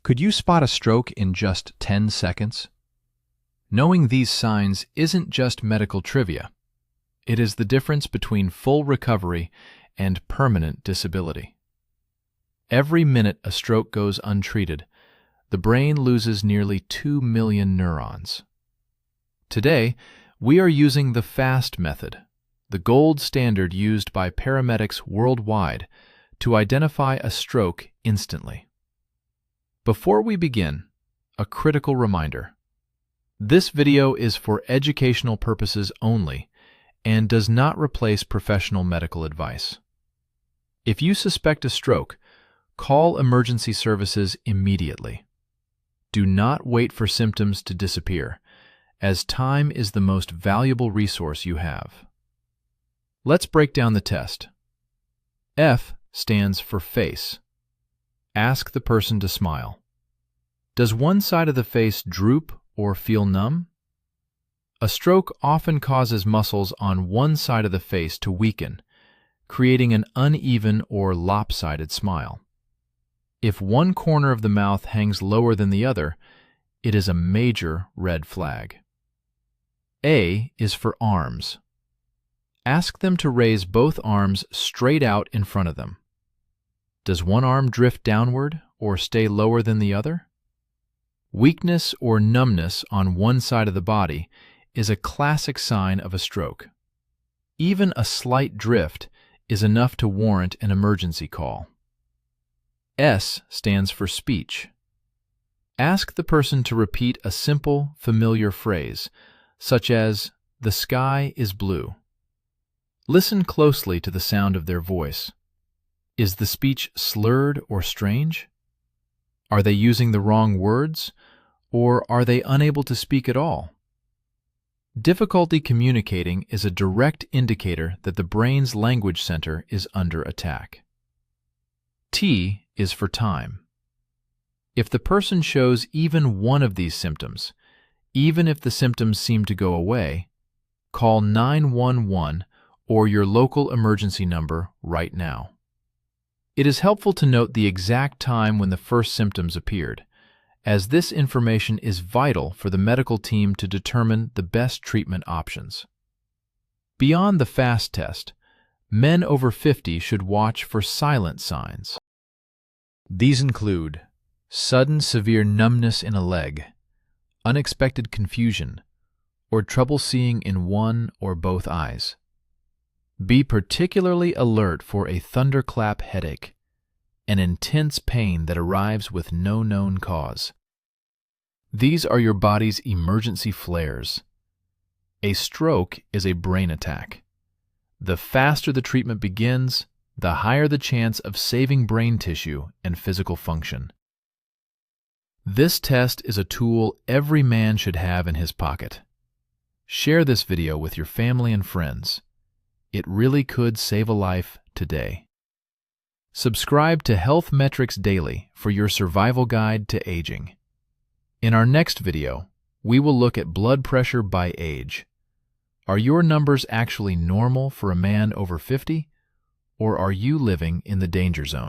Could you spot a stroke in just 10 seconds? Knowing these signs isn't just medical trivia. It is the difference between full recovery and permanent disability. Every minute a stroke goes untreated, the brain loses nearly 2 million neurons. Today, we are using the FAST method, the gold standard used by paramedics worldwide to identify a stroke instantly. Before we begin, a critical reminder. This video is for educational purposes only and does not replace professional medical advice. If you suspect a stroke, call emergency services immediately. Do not wait for symptoms to disappear, as time is the most valuable resource you have. Let's break down the test. F stands for face. Ask the person to smile. Does one side of the face droop or feel numb? A stroke often causes muscles on one side of the face to weaken, creating an uneven or lopsided smile. If one corner of the mouth hangs lower than the other, it is a major red flag. A is for arms. Ask them to raise both arms straight out in front of them. Does one arm drift downward or stay lower than the other? Weakness or numbness on one side of the body is a classic sign of a stroke. Even a slight drift is enough to warrant an emergency call. S stands for speech. Ask the person to repeat a simple, familiar phrase, such as, "The sky is blue." Listen closely to the sound of their voice. Is the speech slurred or strange? Are they using the wrong words, or are they unable to speak at all? Difficulty communicating is a direct indicator that the brain's language center is under attack. T is for time. If the person shows even one of these symptoms, even if the symptoms seem to go away, call 911 or your local emergency number right now. It is helpful to note the exact time when the first symptoms appeared, as this information is vital for the medical team to determine the best treatment options. Beyond the FAST test, men over 50 should watch for silent signs. These include sudden severe numbness in a leg, unexpected confusion, or trouble seeing in one or both eyes. Be particularly alert for a thunderclap headache, an intense pain that arrives with no known cause. These are your body's emergency flares. A stroke is a brain attack. The faster the treatment begins, the higher the chance of saving brain tissue and physical function. This test is a tool every man should have in his pocket. Share this video with your family and friends. It really could save a life today. Subscribe to Health Metrics Daily for your survival guide to aging. In our next video, we will look at blood pressure by age. Are your numbers actually normal for a man over 50, or are you living in the danger zone?